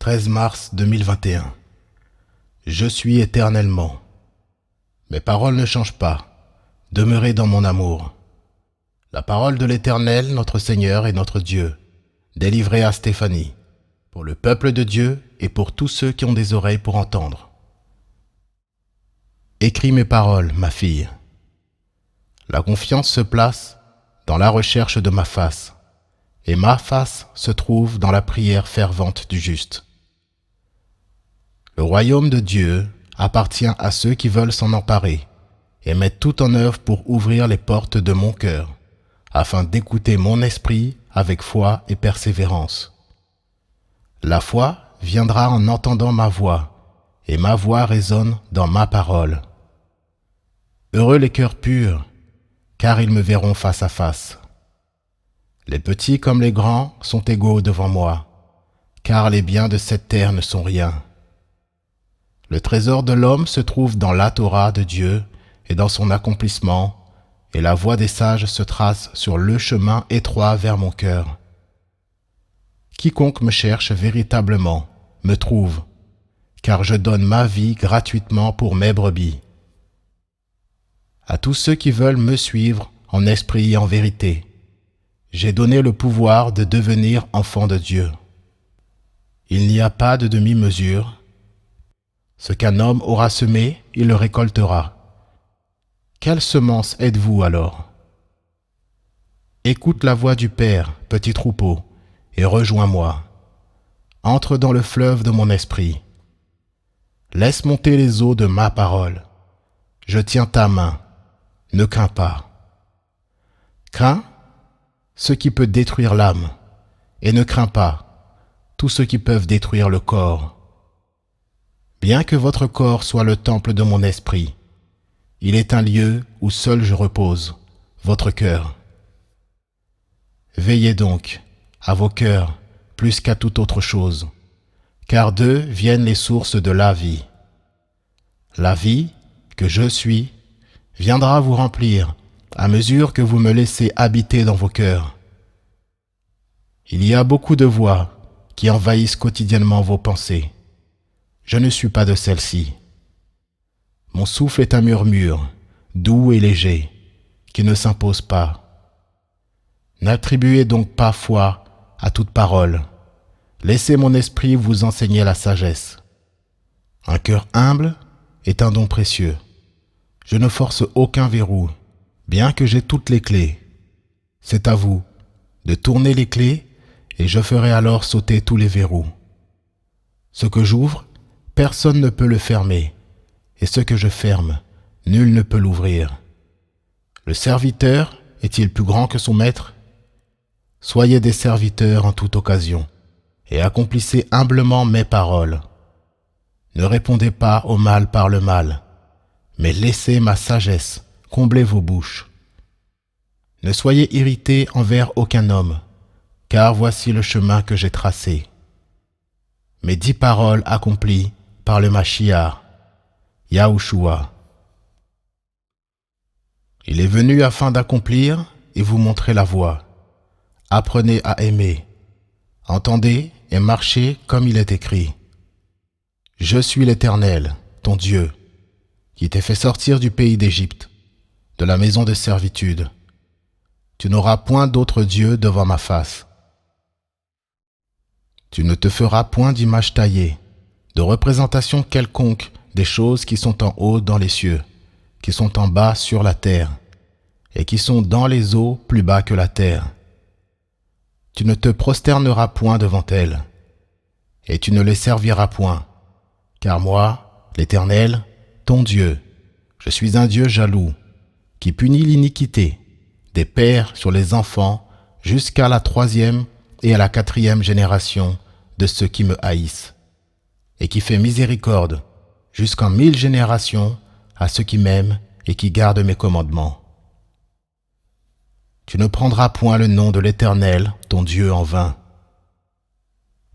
13 mars 2021. Je suis éternellement. Mes paroles ne changent pas. Demeurez dans mon amour. La parole de l'Éternel, notre Seigneur et notre Dieu, délivrée à Stéphanie, pour le peuple de Dieu et pour tous ceux qui ont des oreilles pour entendre. Écris mes paroles, ma fille. La confiance se place dans la recherche de ma face, et ma face se trouve dans la prière fervente du juste. Le royaume de Dieu appartient à ceux qui veulent s'en emparer et mettent tout en œuvre pour ouvrir les portes de mon cœur, afin d'écouter mon esprit avec foi et persévérance. La foi viendra en entendant ma voix, et ma voix résonne dans ma parole. Heureux les cœurs purs, car ils me verront face à face. Les petits comme les grands sont égaux devant moi, car les biens de cette terre ne sont rien. Le trésor de l'homme se trouve dans la Torah de Dieu et dans son accomplissement, et la voie des sages se trace sur le chemin étroit vers mon cœur. Quiconque me cherche véritablement me trouve, car je donne ma vie gratuitement pour mes brebis. À tous ceux qui veulent me suivre en esprit et en vérité, j'ai donné le pouvoir de devenir enfant de Dieu. Il n'y a pas de demi-mesure. Ce qu'un homme aura semé, il le récoltera. Quelle semence êtes-vous alors? Écoute la voix du Père, petit troupeau, et rejoins-moi. Entre dans le fleuve de mon esprit. Laisse monter les eaux de ma parole. Je tiens ta main. Ne crains pas. Crains ce qui peut détruire l'âme, et ne crains pas tous ceux qui peuvent détruire le corps. Bien que votre corps soit le temple de mon esprit, il est un lieu où seul je repose, votre cœur. Veillez donc à vos cœurs plus qu'à toute autre chose, car d'eux viennent les sources de la vie. La vie que je suis viendra vous remplir à mesure que vous me laissez habiter dans vos cœurs. Il y a beaucoup de voix qui envahissent quotidiennement vos pensées. Je ne suis pas de celle-ci. Mon souffle est un murmure, doux et léger, qui ne s'impose pas. N'attribuez donc pas foi à toute parole. Laissez mon esprit vous enseigner la sagesse. Un cœur humble est un don précieux. Je ne force aucun verrou, bien que j'ai toutes les clés. C'est à vous de tourner les clés et je ferai alors sauter tous les verrous. Ce que j'ouvre, personne ne peut le fermer, et ce que je ferme, nul ne peut l'ouvrir. Le serviteur est-il plus grand que son maître? Soyez des serviteurs en toute occasion, et accomplissez humblement mes paroles. Ne répondez pas au mal par le mal, mais laissez ma sagesse combler vos bouches. Ne soyez irrités envers aucun homme, car voici le chemin que j'ai tracé. Mes 10 paroles accomplies par le Mashiach, Yahushua. Il est venu afin d'accomplir et vous montrer la voie. Apprenez à aimer. Entendez et marchez comme il est écrit. Je suis l'Éternel, ton Dieu, qui t'ai fait sortir du pays d'Égypte, de la maison de servitude. Tu n'auras point d'autre Dieu devant ma face. Tu ne te feras point d'image taillée, de représentation quelconque des choses qui sont en haut dans les cieux, qui sont en bas sur la terre, et qui sont dans les eaux plus bas que la terre. Tu ne te prosterneras point devant elles, et tu ne les serviras point, car moi, l'Éternel, ton Dieu, je suis un Dieu jaloux, qui punit l'iniquité des pères sur les enfants jusqu'à la 3e et à la 4e génération de ceux qui me haïssent, et qui fait miséricorde jusqu'en 1000 générations à ceux qui m'aiment et qui gardent mes commandements. Tu ne prendras point le nom de l'Éternel, ton Dieu, en vain,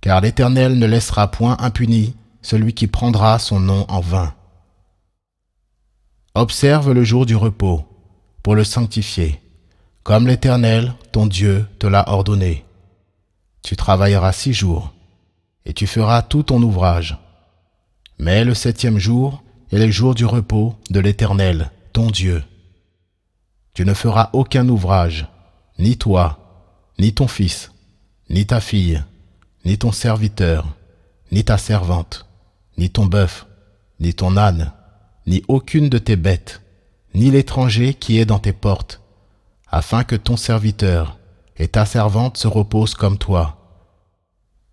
car l'Éternel ne laissera point impuni celui qui prendra son nom en vain. Observe le jour du repos, pour le sanctifier, comme l'Éternel, ton Dieu, te l'a ordonné. Tu travailleras 6 jours, et tu feras tout ton ouvrage. Mais le 7e jour est le jour du repos de l'Éternel, ton Dieu. Tu ne feras aucun ouvrage, ni toi, ni ton fils, ni ta fille, ni ton serviteur, ni ta servante, ni ton bœuf, ni ton âne, ni aucune de tes bêtes, ni l'étranger qui est dans tes portes, afin que ton serviteur et ta servante se reposent comme toi.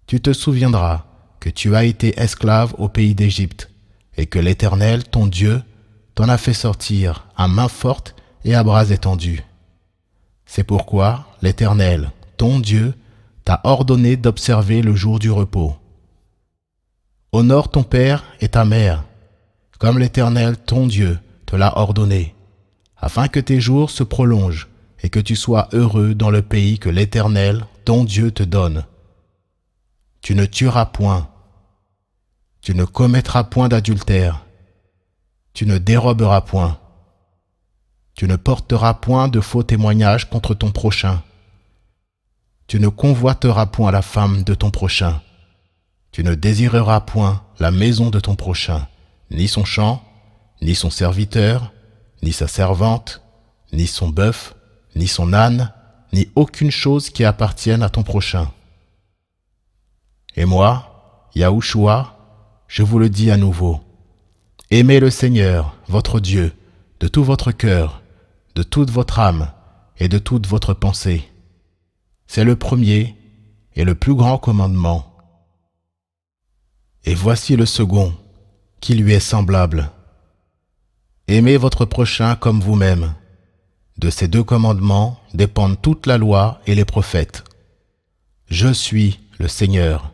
Tu te souviendras que tu as été esclave au pays d'Égypte, et que l'Éternel, ton Dieu, t'en a fait sortir à main forte et à bras étendus. C'est pourquoi l'Éternel, ton Dieu, t'a ordonné d'observer le jour du repos. Honore ton père et ta mère, comme l'Éternel, ton Dieu, te l'a ordonné, afin que tes jours se prolongent et que tu sois heureux dans le pays que l'Éternel, ton Dieu, te donne. Tu ne tueras point. Tu ne commettras point d'adultère. Tu ne déroberas point. Tu ne porteras point de faux témoignages contre ton prochain. Tu ne convoiteras point la femme de ton prochain. Tu ne désireras point la maison de ton prochain, ni son champ, ni son serviteur, ni sa servante, ni son bœuf, ni son âne, ni aucune chose qui appartienne à ton prochain. Et moi, Yahushua, je vous le dis à nouveau, aimez le Seigneur, votre Dieu, de tout votre cœur, de toute votre âme et de toute votre pensée. C'est le premier et le plus grand commandement. Et voici le second, qui lui est semblable. Aimez votre prochain comme vous-même. De ces 2 commandements dépendent toute la loi et les prophètes. Je suis le Seigneur.